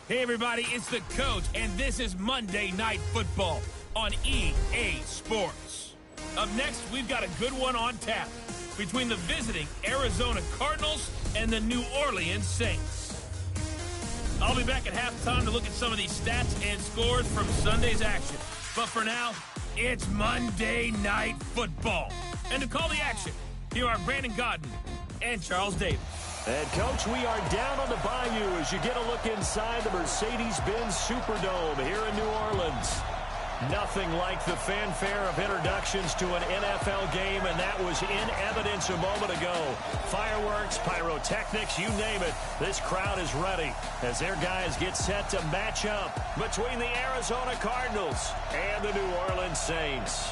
Hey, everybody, it's the Coach, and this is Monday Night Football on EA Sports. Up next, we've got a good one on tap between the visiting Arizona Cardinals and the New Orleans Saints. I'll be back at halftime to look at some of these stats and scores from Sunday's action. But for now, it's Monday Night Football. And to call the action, here are Brandon Godden and Charles Davis. And, Coach, we are down on the Bayou as you get a look inside the Mercedes-Benz Superdome here in New Orleans. Nothing like the fanfare of introductions to an NFL game, and that was in evidence a moment ago. Fireworks, pyrotechnics, you name it. This crowd is ready as their guys get set to match up between the Arizona Cardinals and the New Orleans Saints.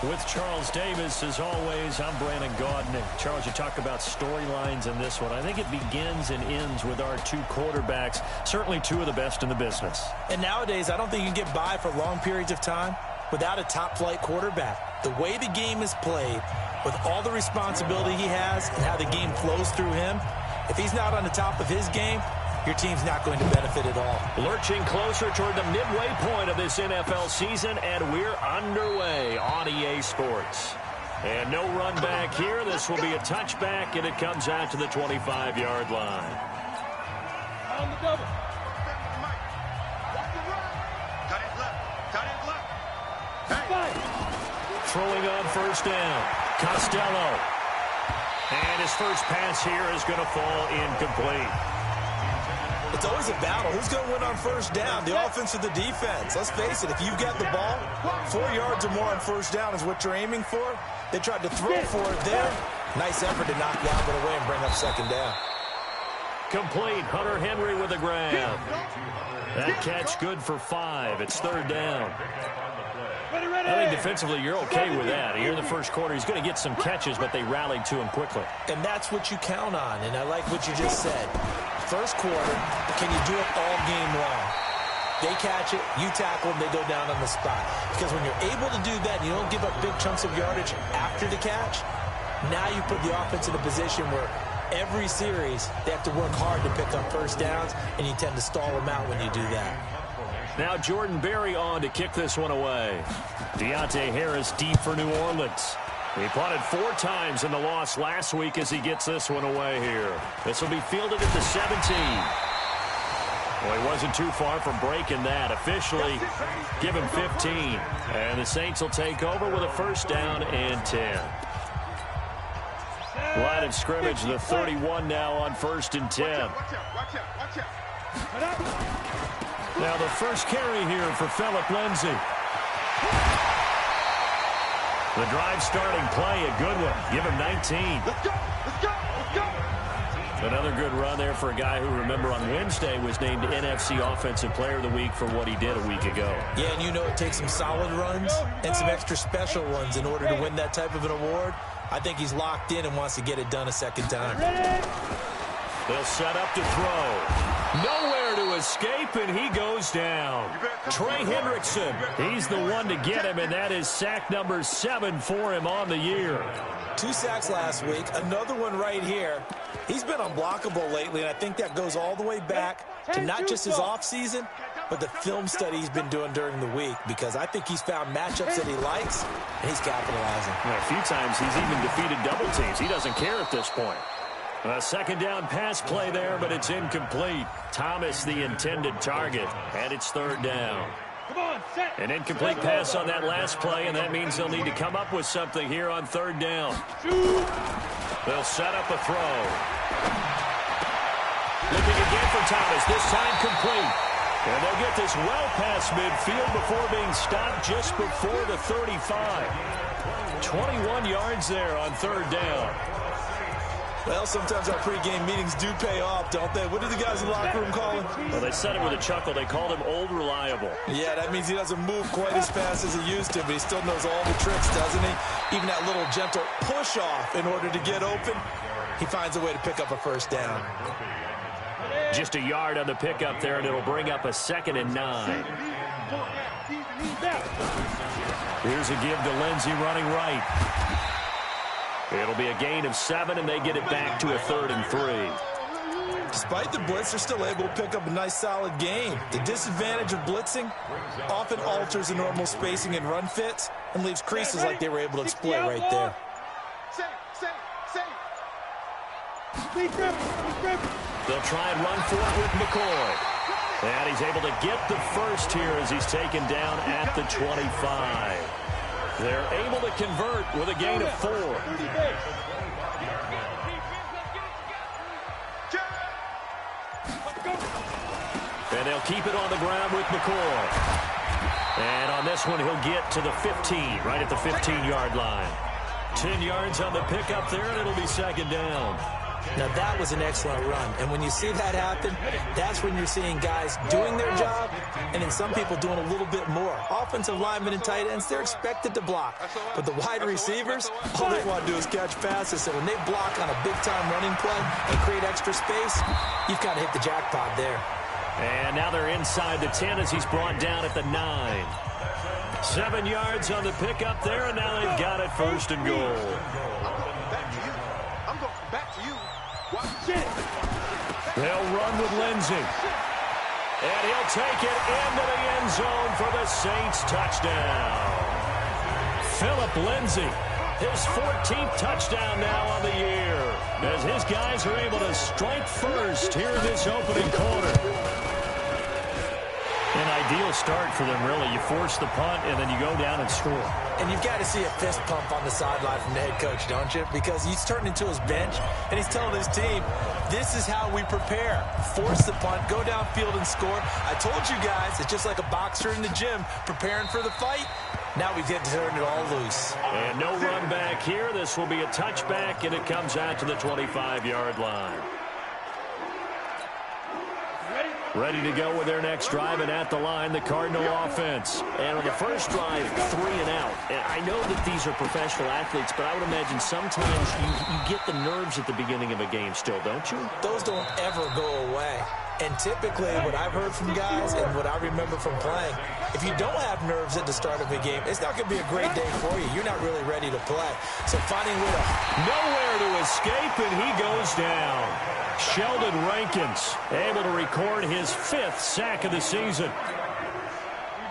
With Charles Davis, as always, I'm Brandon Gaudin. Charles, you talk about storylines in this one. I think it begins and ends with our two quarterbacks, certainly two of the best in the business. And nowadays, I don't think you can get by for long periods of time without a top-flight quarterback. The way the game is played, with all the responsibility he has and how the game flows through him, if he's not on the top of his game, your team's not going to benefit at all. Lurching closer toward the midway point of this NFL season, and we're underway on EA Sports. And no run back here. This will be a touchback, and it comes out to the 25-yard line. On the double. Throwing on first down. Costello. And his first pass here is going to fall incomplete. It's always a battle. Who's going to win on first down, the offense or the defense? Let's face it, if you've got the ball, 4 yards or more on first down is what you're aiming for. They tried to throw for it there. Nice effort to knock the outlet away and bring up second down. Complete. Hunter Henry with a grab. That catch good for 5. It's third down. I think defensively you're okay with that. Here in the first quarter, he's going to get some catches, but they rallied to him quickly. And that's what you count on, and I like what you just said. First quarter, can you do it all game long? They catch it, you tackle them, they go down on the spot. Because when you're able to do that, you don't give up big chunks of yardage after the catch, now you put the offense in a position where every series they have to work hard to pick up first downs, and you tend to stall them out when you do that. Now Jordan Berry on to kick this one away. Deontay Harris deep for New Orleans. He punted 4 times in the loss last week as he gets this one away here. This will be fielded at the 17. Well, he wasn't too far from breaking that. Officially, give him 15. And the Saints will take over with a first down and 10. Line of scrimmage, the 31 now on first and 10. Now the first carry here for Phillip Lindsay. The drive starting play, a good one. Give him 19. Let's go! Let's go! Let's go! Another good run there for a guy who, remember, on Wednesday was named NFC Offensive Player of the Week for what he did a week ago. Yeah, and you know it takes some solid runs and some extra special ones in order to win that type of an award. I think he's locked in and wants to get it done a second time. They'll set up to throw. Nowhere to escape, and he goes down. Trey Hendrickson, he's the one to get him, and that is sack number 7 for him on the year. 2 sacks last week, another one right here. He's been unblockable lately, and I think that goes all the way back to not just his offseason, but the film study he's been doing during the week, because I think he's found matchups that he likes, and he's capitalizing. A few times he's even defeated double teams. He doesn't care at this point. A second down pass play there, but it's incomplete. Thomas the intended target, and it's third down. An incomplete pass on that last play, and that means they'll need to come up with something here on third down. They'll set up a throw. Looking again for Thomas, this time complete. And they'll get this well past midfield before being stopped just before the 35. 21 yards there on third down. Well, sometimes our pregame meetings do pay off, don't they? What do the guys in the locker room call him? Well, they said it with a chuckle. They called him Old Reliable. Yeah, that means he doesn't move quite as fast as he used to, but he still knows all the tricks, doesn't he? Even that little gentle push-off in order to get open, he finds a way to pick up a first down. Just a yard on the pickup there, and it'll bring up a 2nd and 9. Here's a give to Lindsey running right. It'll be a gain of 7, and they get it back to a 3rd and 3. Despite the blitz, they're still able to pick up a nice, solid gain. The disadvantage of blitzing often alters the normal spacing and run fits and leaves creases like they were able to exploit right there. They'll try and run for it with McCoy. And he's able to get the first here as he's taken down at the 25. They're able to convert with a gain of 4. And they'll keep it on the ground with McCoy. And on this one, he'll get to the 15, right at the 15-yard line. 10 yards on the pickup there, and it'll be second down. Now, that was an excellent run. And when you see that happen, that's when you're seeing guys doing their job and then some people doing a little bit more. Offensive linemen and tight ends, they're expected to block. But the wide receivers, all they want to do is catch passes. So when they block on a big-time running play and create extra space, you've got to hit the jackpot there. And now they're inside the 10 as he's brought down at the 9. 7 yards on the pickup there, and now they've got it first and goal. I'm going back to you. They'll run with Lindsey. And he'll take it into the end zone for the Saints touchdown. Phillip Lindsey, his 14th touchdown now on the year, as his guys are able to strike first here in this opening quarter. An ideal start for them, really. You force the punt, and then you go down and score. And you've got to see a fist pump on the sideline from the head coach, don't you? Because he's turned into his bench, and he's telling his team, this is how we prepare. Force the punt, go downfield and score. I told you guys, it's just like a boxer in the gym preparing for the fight. Now we get to turn it all loose. And no run back here. This will be a touchback, and it comes out to the 25-yard line. Ready to go with their next drive, and at the line, the Cardinal offense. And on the first drive, 3 and out. And I know that these are professional athletes, but I would imagine sometimes you get the nerves at the beginning of a game still, don't you? Those don't ever go away. And typically, what I've heard from guys and what I remember from playing, if you don't have nerves at the start of a game, it's not going to be a great day for you. You're not really ready to play. So finding a way to... Nowhere to escape, and he goes down. Sheldon Rankins able to record his 5th sack of the season.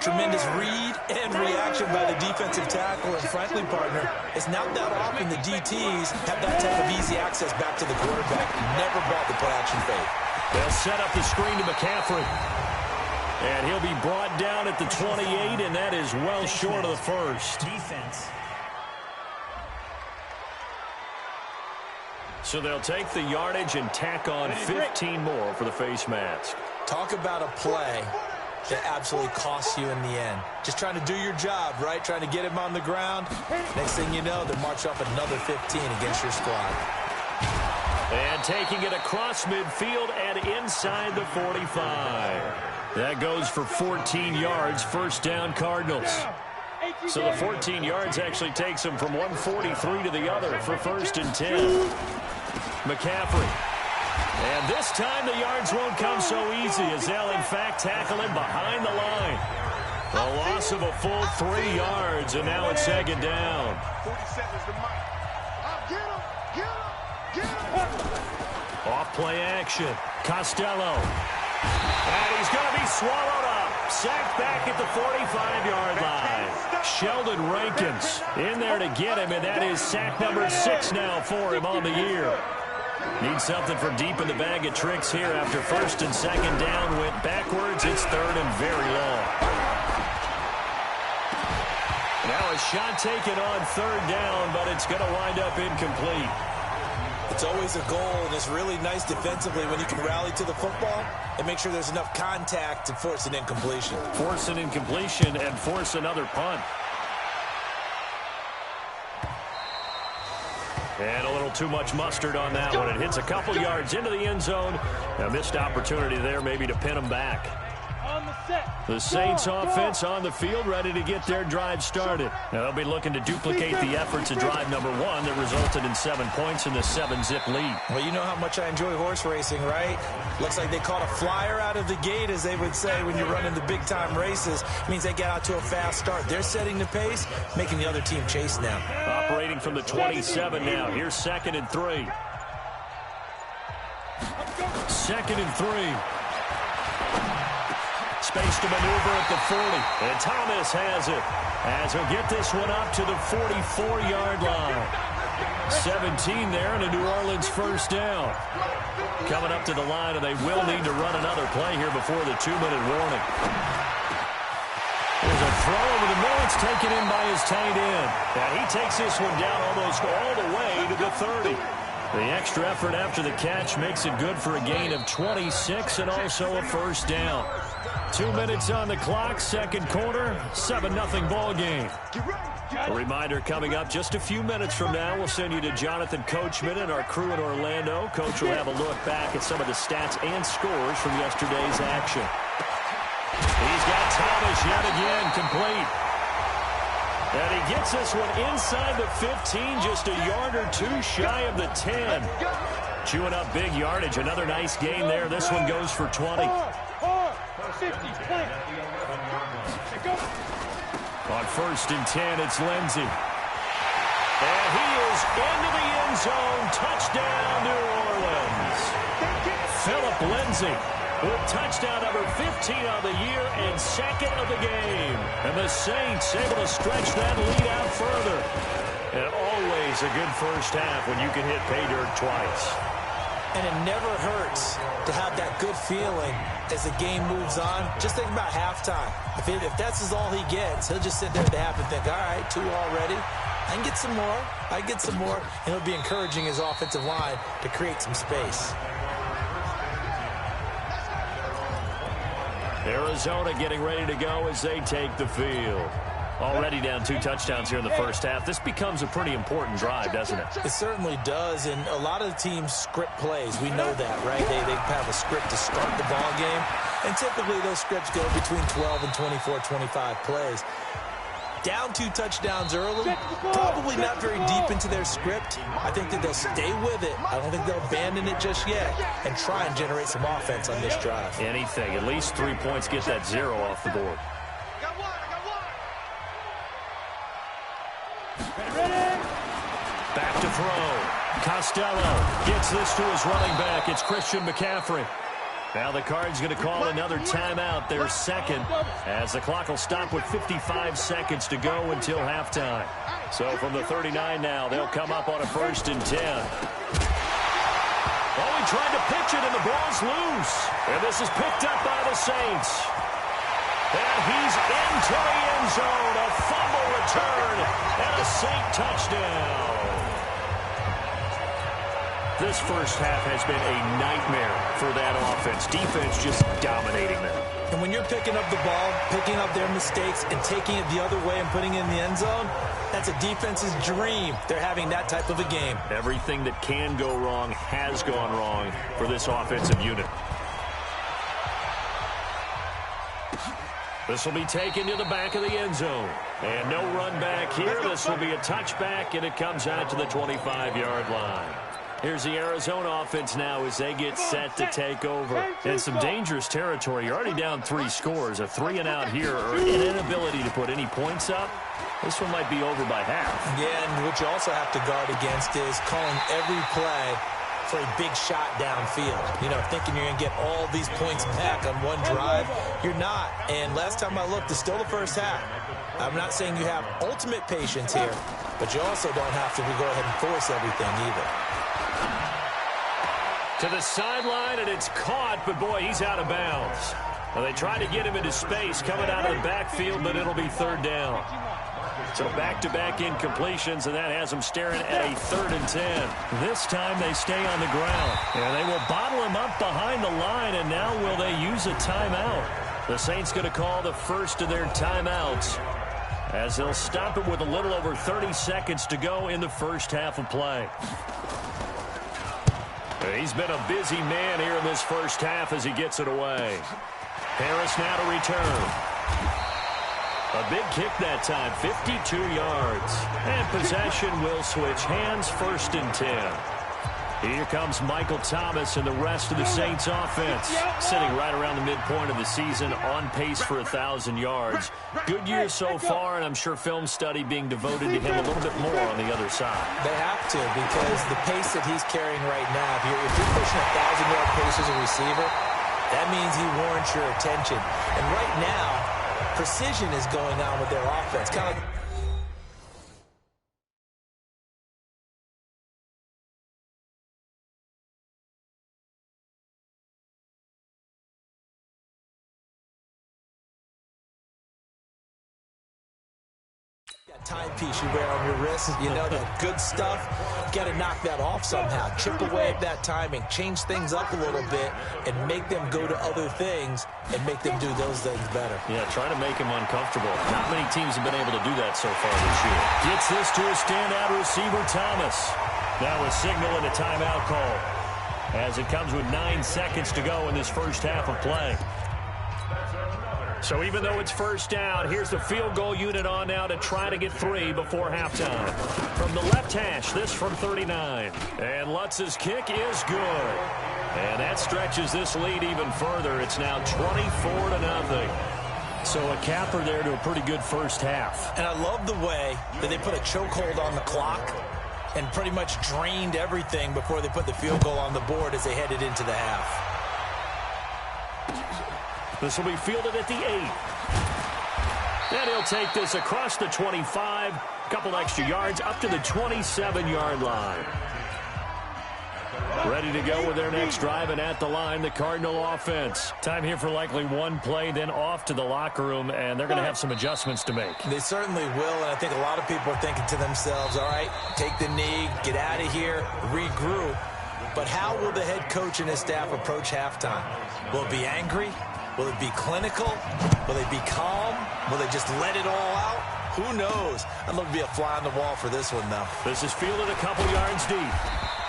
Tremendous read and reaction by the defensive tackle and frankly, partner, it's not that often the DTs have that type of easy access back to the quarterback. Never brought the play-action fake. They'll set up the screen to McCaffrey. And he'll be brought down at the 28, and that is well short of the first. Defense. So they'll take the yardage and tack on 15 more for the face mask. Talk about a play that absolutely costs you in the end. Just trying to do your job, right? Trying to get him on the ground. Next thing you know, they march up another 15 against your squad. And taking it across midfield and inside the 45. That goes for 14 yards, first down Cardinals. So the 14 yards actually takes them from 143 to the other for first and 10. McCaffrey. And this time the yards won't come so easy as they'll in fact tackle him behind the line. A loss of a full 3 yards, and now it's second down. 47 is the mic. Get him. Off play action. Costello. And he's going to be swallowed up. Sacked back at the 45-yard line. Sheldon Rankins in there to get him, and that is sack number 6 now for him on the year. Needs something from deep in the bag of tricks here after first and second down went backwards. It's third and very long. Now a shot taken on third down, but it's going to wind up incomplete. It's always a goal, and it's really nice defensively when you can rally to the football and make sure there's enough contact to force an incompletion. Force an incompletion and force another punt. And a little too much mustard on that one. It hits a couple yards into the end zone. A missed opportunity there maybe to pin them back. The Saints offense on the field, ready to get their drive started. Now they'll be looking to duplicate the efforts of drive number 1 that resulted in 7 points in the 7-zip lead. Well, you know how much I enjoy horse racing, right? Looks like they caught a flyer out of the gate, as they would say when you're running the big-time races. It means they get out to a fast start. They're setting the pace, making the other team chase now. Operating from the 27 now. Here's 2nd and 3. 2nd and 3. Space to maneuver at the 40. And Thomas has it as he'll get this one up to the 44-yard line. 17 there and a New Orleans first down. Coming up to the line, and they will need to run another play here before the 2-minute warning. There's a throw over the middle. It's taken in by his tight end. And he takes this one down almost all the way to the 30. The extra effort after the catch makes it good for a gain of 26 and also a first down. 2 minutes on the clock, second quarter, 7-0 ball game. A reminder coming up just a few minutes from now, we'll send you to Jonathan Coachman and our crew in Orlando. Coach will have a look back at some of the stats and scores from yesterday's action. He's got Thomas yet again complete. And he gets this one inside the 15, just a yard or two shy of the 10. Chewing up big yardage, another nice gain there. This one goes for 20. On 1st and 10, it's Lindsey. And he is into the end zone. Touchdown, New Orleans. Philip Lindsey with touchdown number 15 on the year and 2nd of the game. And the Saints able to stretch that lead out further. And always a good first half when you can hit pay dirt twice. And it never hurts to have that good feeling as the game moves on. Just think about halftime. If that's all he gets, he'll just sit there at the half and think, all right, 2 already. I can get some more. I can get some more. And he'll be encouraging his offensive line to create some space. Arizona getting ready to go as they take the field. Already down 2 touchdowns here in the first half. This becomes a pretty important drive, doesn't it? It certainly does, and a lot of the teams script plays. We know that, right? They have a script to start the ball game, and typically those scripts go between 12 and 24, 25 plays. Down 2 touchdowns early, probably not very deep into their script. I think that they'll stay with it. I don't think they'll abandon it just yet and try and generate some offense on this drive. Anything, at least 3 points, get that 0 off the board. Back to throw. Costello gets this to his running back. It's Christian McCaffrey. Now the Cards going to call another timeout, their 2nd, as the clock will stop with 55 seconds to go until halftime. So from the 39 now, they'll come up on a 1st and 10. Oh, he tried to pitch it, and the ball's loose. And this is picked up by the Saints. And he's into the end zone. A fumble return and a Saint touchdown. This first half has been a nightmare for that offense. Defense just dominating them. And when you're picking up the ball, picking up their mistakes, and taking it the other way and putting it in the end zone, that's a defense's dream. They're having that type of a game. Everything that can go wrong has gone wrong for this offensive unit. This will be taken to the back of the end zone. And no run back here. This will be a touchback, and it comes out to the 25-yard line. Here's the Arizona offense now as they get set to take over. And some dangerous territory. You're already down 3 scores. A 3-and-out here or an inability to put any points up. This one might be over by half. Yeah, and what you also have to guard against is calling every play for a big shot downfield. You know, thinking you're going to get all these points back on one drive. You're not. And last time I looked, it's still the first half. I'm not saying you have ultimate patience here, but you also don't have to go ahead and force everything either. To the sideline, and it's caught, but boy, he's out of bounds. Well, they try to get him into space coming out of the backfield, but it'll be 3rd down. So back-to-back incompletions, and that has them staring at a 3rd and 10. This time they stay on the ground, and they will bottle him up behind the line, and now will they use a timeout? The Saints going to call the first of their timeouts as they'll stop it with a little over 30 seconds to go in the first half of play. He's been a busy man here in this first half as he gets it away. Harris now to return. A big kick that time, 52 yards. And possession will switch hands, 1st and 10. Here comes Michael Thomas and the rest of the Saints offense. Sitting right around the midpoint of the season, on pace for 1,000 yards. Good year so far, and I'm sure film study being devoted to him a little bit more on the other side. They have to, because the pace that he's carrying right now, if you're pushing a 1,000-yard pace as a receiver, that means he warrants your attention. And right now, precision is going on with their offense. Kind of that timepiece you wear on your wrist, you know, that good stuff. You got to knock that off somehow. Chip away at that timing, change things up a little bit, and make them go to other things and make them do those things better. Yeah, trying to make him uncomfortable. Not many teams have been able to do that so far this year. Gets this to a standout receiver, Thomas. Now a signal and a timeout call, as it comes with 9 seconds to go in this first half of play. So even though it's first down, here's the field goal unit on now to try to get 3 before halftime. From the left hash, this from 39. And Lutz's kick is good. And that stretches this lead even further. It's now 24-0. So a capper there to a pretty good first half. And I love the way that they put a chokehold on the clock and pretty much drained everything before they put the field goal on the board as they headed into the half. This will be fielded at the 8. And he'll take this across the 25, a couple extra yards, up to the 27-yard line. Ready to go with their next drive, and at the line, the Cardinal offense. Time here for likely one play, then off to the locker room, and they're going to have some adjustments to make. They certainly will, and I think a lot of people are thinking to themselves, all right, take the knee, get out of here, regroup. But how will the head coach and his staff approach halftime? Will it be angry? Will it be clinical? Will they be calm? Will they just let it all out? Who knows? I'd love to be a fly on the wall for this one, though. This is fielded a couple yards deep.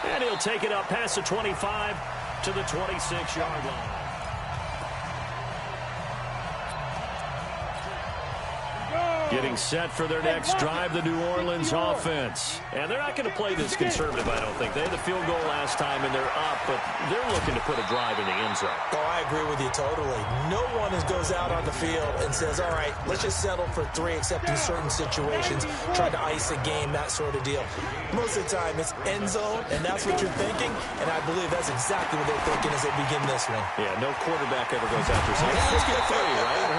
And he'll take it up past the 25 to the 26-yard line. Getting set for their next drive, the New Orleans offense. And they're not going to play this conservative, I don't think. They had the field goal last time, and they're up, but they're looking to put a drive in the end zone. Oh, I agree with you totally. No one goes out on the field and says, all right, let's just settle for 3, except in certain situations, try to ice a game, that sort of deal. Most of the time, it's end zone, and that's what you're thinking, and I believe that's exactly what they're thinking as they begin this one. Yeah, no quarterback ever goes after saying, let's get 3, right?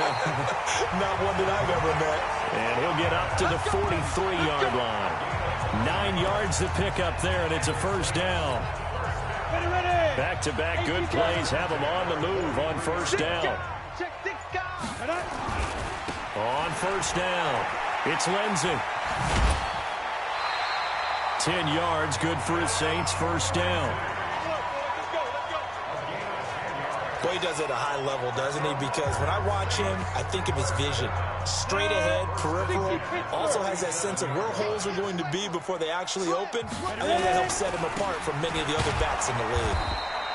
Not one that I've ever met. And he'll get up to the 43-yard line. 9 yards to pick up there, and it's a first down. Back-to-back good plays have him on the move on first down. On first down, it's Lindsey. 10 yards, good for his Saints, first down. Boy, he does it at a high level, doesn't he? Because when I watch him, I think of his vision. Straight ahead, peripheral. Also has that sense of where holes are going to be before they actually open. I think that helps set him apart from many of the other backs in the league.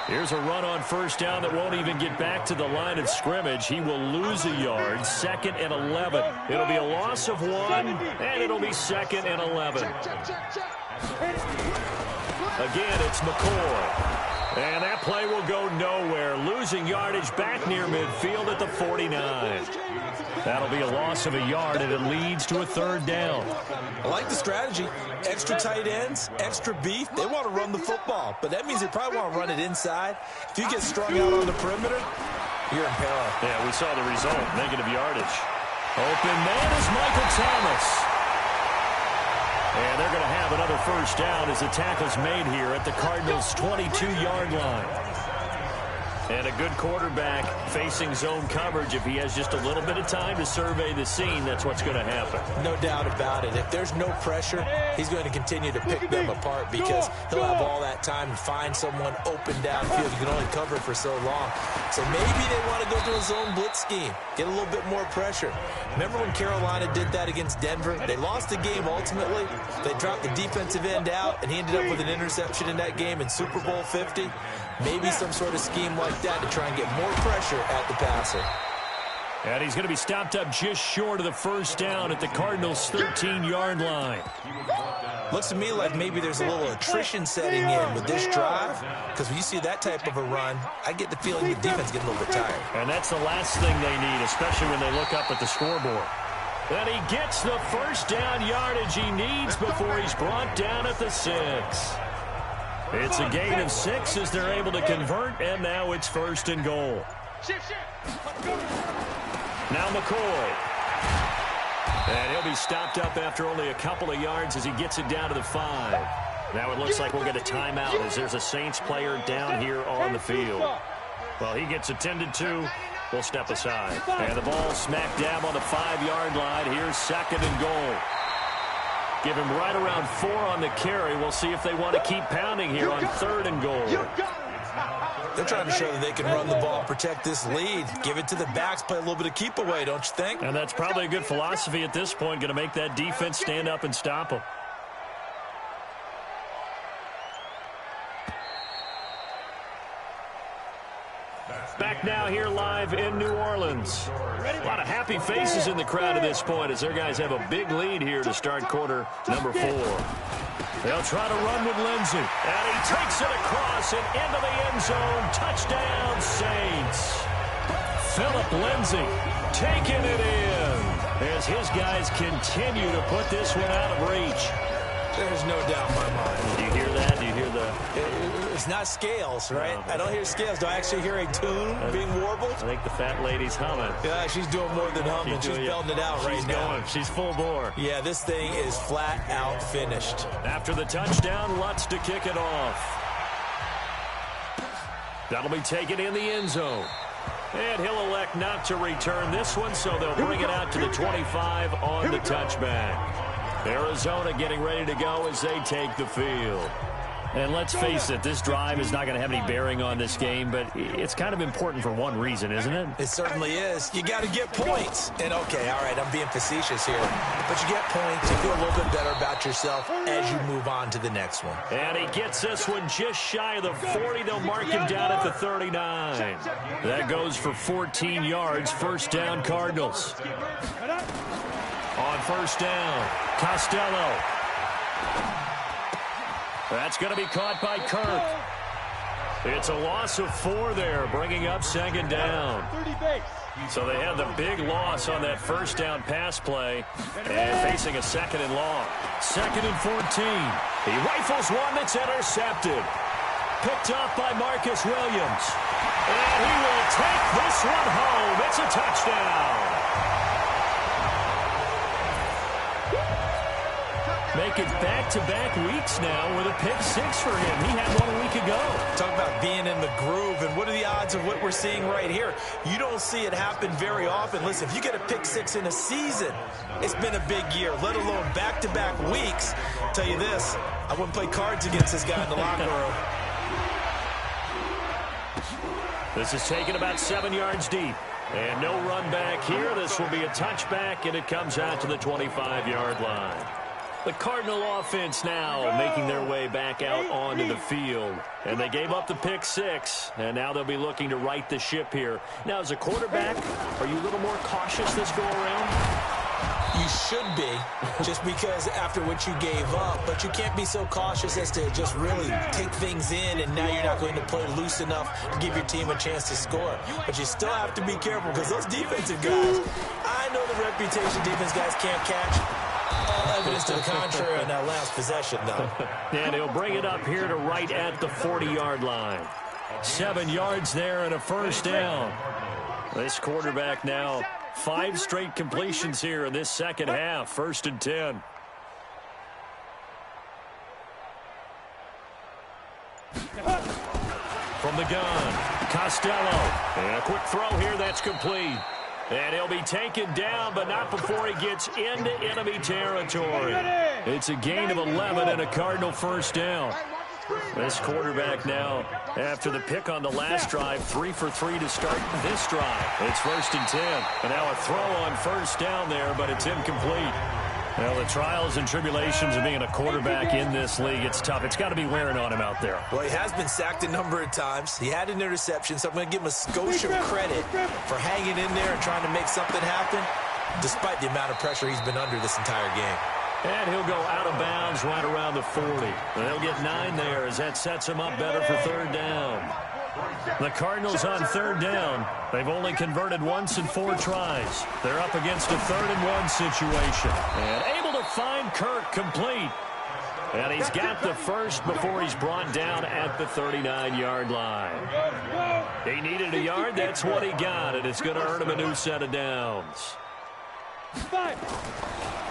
Here's a run on first down that won't even get back to the line of scrimmage. He will lose a yard, 2nd and 11. It'll be a loss of 1, and it'll be 2nd and 11. Again, it's McCoy. And that play will go nowhere. Losing yardage back near midfield at the 49. That'll be a loss of a yard, and it leads to a 3rd down. I like the strategy. Extra tight ends, extra beef. They want to run the football, but that means they probably want to run it inside. If you get strung out on the perimeter, you're in peril. Yeah, we saw the result, negative yardage. Open man is Michael Thomas. And they're going to have another first down as the tackle's made here at the Cardinals' 22-yard line. And a good quarterback facing zone coverage. If he has just a little bit of time to survey the scene, that's what's going to happen. No doubt about it. If there's no pressure, he's going to continue to pick them apart because he'll have all that time to find someone open downfield. You can only cover for so long. So maybe they want to go to a zone blitz scheme, get a little bit more pressure. Remember when Carolina did that against Denver? They lost the game ultimately. They dropped the defensive end out, and he ended up with an interception in that game in Super Bowl 50. Maybe some sort of scheme like that to try and get more pressure at the passer. And he's going to be stopped up just short of the first down at the Cardinals' 13-yard line. Looks to me like maybe there's a little attrition setting in with this drive, because when you see that type of a run, I get the feeling the defense is getting a little bit tired. And that's the last thing they need, especially when they look up at the scoreboard. And he gets the first down yardage he needs before he's brought down at the 6. It's a gain of 6 as they're able to convert, and now it's 1st and goal. Now McCoy. And he'll be stopped up after only a couple of yards as he gets it down to the 5. Now it looks like we'll get a timeout as there's a Saints player down here on the field. Well, he gets attended to. We'll step aside. And the ball smack dab on the 5-yard line. Here's 2nd and goal. Give him right around 4 on the carry. We'll see if they want to keep pounding here on 3rd and goal. They're trying to show that they can run the ball, protect this lead, give it to the backs, play a little bit of keep away, don't you think? And that's probably a good philosophy at this point, going to make that defense stand up and stop them. Back now here live in New Orleans. A lot of happy faces in the crowd at this point as their guys have a big lead here to start quarter number 4. They'll try to run with Lindsey. And he takes it across and into the end zone. Touchdown, Saints. Philip Lindsey taking it in as his guys continue to put this one out of reach. There's no doubt in my mind. Do you hear that? Do you hear the... It's not scales, right? No. I don't hear scales. Do I actually hear a tune being warbled? I think the fat lady's humming. Yeah, she's doing more than humming. She's belting it out right now. She's full bore. Yeah, this thing is flat out finished. After the touchdown, Lutz to kick it off. That'll be taken in the end zone. And he'll elect not to return this one, so they'll bring it out to the 25 on the touchback. Arizona getting ready to go as they take the field. And let's face it, this drive is not going to have any bearing on this game, but it's kind of important for one reason, isn't it? It certainly is. You got to get points. And, okay, all right, I'm being facetious here. But you get points, you feel a little bit better about yourself as you move on to the next one. And he gets this one just shy of the 40. They'll mark him down at the 39. That goes for 14 yards. First down, Cardinals. On first down, Costello. That's going to be caught by Kirk. It's a loss of 4 there, bringing up 2nd down. So they had the big loss on that first down pass play and facing a 2nd and long. 2nd and 14. He rifles one that's intercepted. Picked up by Marcus Williams. And he will take this one home. It's a touchdown. Make it back-to-back weeks now with a pick 6 for him. He had one a week ago. Talk about being in the groove, and what are the odds of what we're seeing right here? You don't see it happen very often. Listen, if you get a pick 6 in a season, it's been a big year, let alone back-to-back weeks. I'll tell you this, I wouldn't play cards against this guy in the locker room. This is taken about 7 yards deep. And no run back here. This will be a touchback, and it comes out to the 25-yard line. The Cardinal offense now making their way back out onto the field. And they gave up the pick 6, and now they'll be looking to right the ship here. Now, as a quarterback, are you a little more cautious this go around? You should be, just because after what you gave up. But you can't be so cautious as to just really take things in, and now you're not going to play loose enough to give your team a chance to score. But you still have to be careful, because those defensive guys, I know the reputation defense guys can't catch. All evidence to the contrary on that last possession, though. And he'll bring it up here to right at the 40-yard line. 7 yards there and a first down. This quarterback now 5 straight completions here in this second half. 1st and 10. From the gun, Costello. And a quick throw here that's complete. And he'll be taken down, but not before he gets into enemy territory. It's a gain of 11 and a Cardinal first down. This quarterback now, after the pick on the last drive, 3 for 3 to start this drive. It's 1st and 10. And now a throw on first down there, but it's incomplete. Well, the trials and tribulations of being a quarterback in this league, it's tough. It's got to be wearing on him out there. Well, he has been sacked a number of times. He had an interception, so I'm going to give him a skosh of credit for hanging in there and trying to make something happen, despite the amount of pressure he's been under this entire game. And he'll go out of bounds right around the 40. They'll get 9 there as that sets him up better for third down. The Cardinals on third down. They've only converted once in 4 tries. They're up against a 3rd-and-1 situation. And able to find Kirk complete. And he's got the first before he's brought down at the 39-yard line. He needed a yard. That's what he got, and it's going to earn him a new set of downs.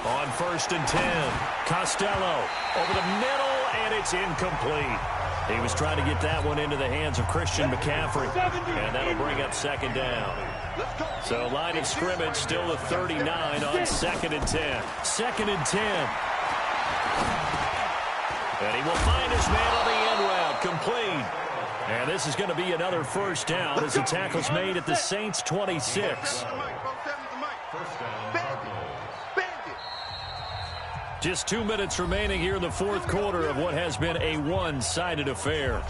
On 1st and 10, Costello over the middle, and it's incomplete. He was trying to get that one into the hands of Christian McCaffrey, and that'll bring up 2nd down. So line of scrimmage still the 39 on 2nd and 10. 2nd and 10. And he will find his man on the end route, complete. And this is going to be another 1st down as the tackle's made at the Saints' 26. Just 2 minutes remaining here in the 4th quarter of what has been a one-sided affair.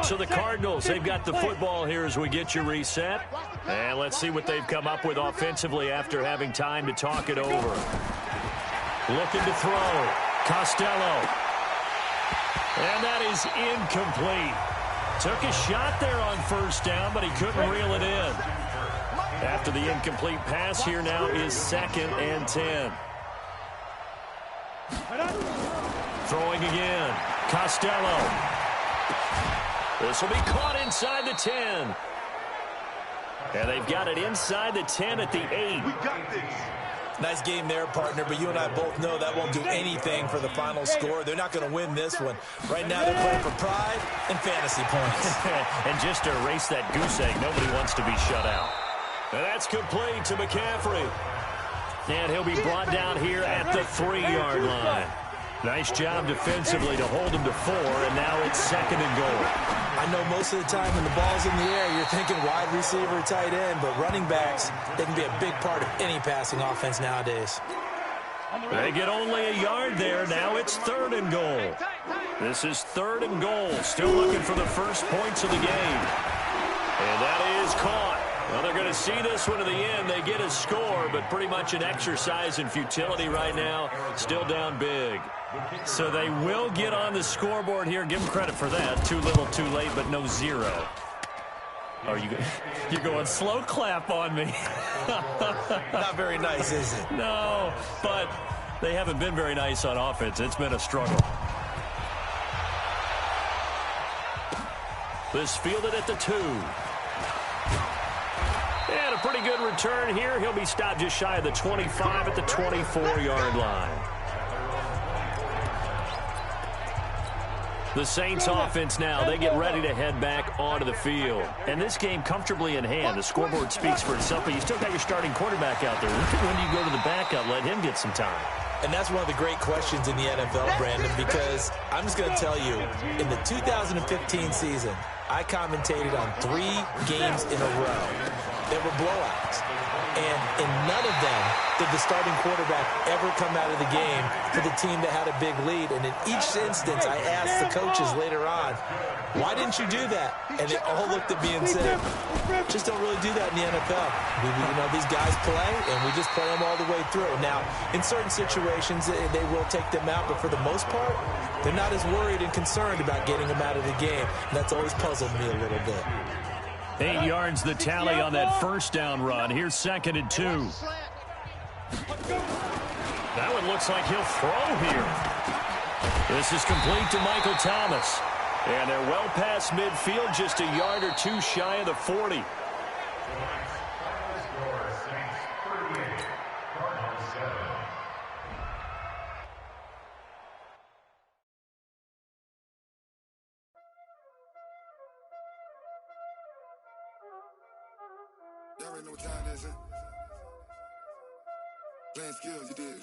So the Cardinals, they've got the football here as we get you reset. And let's see what they've come up with offensively after having time to talk it over. Looking to throw. Costello. And that is incomplete. Took a shot there on 1st down, but he couldn't reel it in. After the incomplete pass, here now is 2nd and 10. Throwing again. Costello. This will be caught inside the 10. And they've got it inside the 10 at the 8. We got this. Nice game there, partner, but you and I both know that won't do anything for the final score. They're not going to win this one. Right now they're playing for pride and fantasy points. And just to erase that goose egg, nobody wants to be shut out. And that's complete to McCaffrey. And he'll be brought down here at the 3-yard line. Nice job defensively to hold him to 4, and now it's 2nd and goal. I know most of the time when the ball's in the air, you're thinking wide receiver, tight end, but running backs, they can be a big part of any passing offense nowadays. They get only a yard there. Now it's 3rd and goal. This is 3rd and goal. Still looking for the first points of the game. And that is caught. Well, they're going to see this one to the end. They get a score, but pretty much an exercise in futility right now. Still down big. So they will get on the scoreboard here. Give them credit for that. Too little, too late, but no 0. Oh, you're going slow clap on me. Not very nice, is it? No, but they haven't been very nice on offense. It's been a struggle. This fielded at the 2. And a pretty good return here. He'll be stopped just shy of the 25 at the 24-yard line. The Saints offense now, they get ready to head back onto the field. And this game comfortably in hand. The scoreboard speaks for itself, but you still got your starting quarterback out there. When you go to the backup, let him get some time. And that's one of the great questions in the NFL, Brandon, because I'm just going to tell you, in the 2015 season, I commentated on 3 games in a row. They were blowouts. And in none of them did the starting quarterback ever come out of the game for the team that had a big lead. And in each instance, I asked the coaches later on, why didn't you do that? And they all looked at me and said, just don't really do that in the NFL. These guys play, and we just play them all the way through. Now, in certain situations, they will take them out, but for the most part, they're not as worried and concerned about getting them out of the game. And that's always puzzled me a little bit. 8 yards the tally on that first down run. Here's 2nd and 2. That one looks like he'll throw here. This is complete to Michael Thomas. And they're well past midfield, just a yard or 2 shy of the 40. Y'all already know what time it is, huh? Playing skills, you did.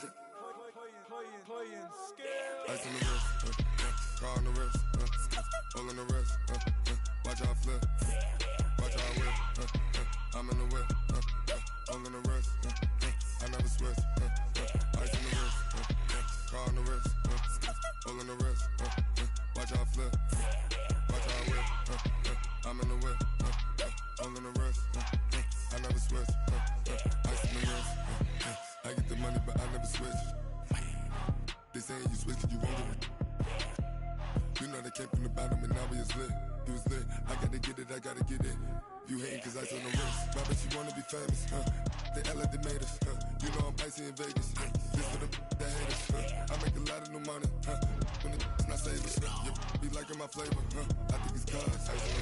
Playing skills. Ice on the wrist, car on the wrist, hole on the wrist, watch out flip, watch out whip, I'm in the whip, hole in the wrist, I never switch, all in the rest. I never switch. Ice in the wrist. I get the money, but I never switch. They saying you switch, you won't get it. You know they came from the bottom and now we is lit. He was lit. I gotta get it, I gotta get it. You hating cause ice on the wrist. My bitch, you wanna be famous, They act like they made us, You know I'm icy in Vegas, This for the that hate us, I make a lot of new money, When it's not saving, You be liking my flavor, I think it's cause ice on the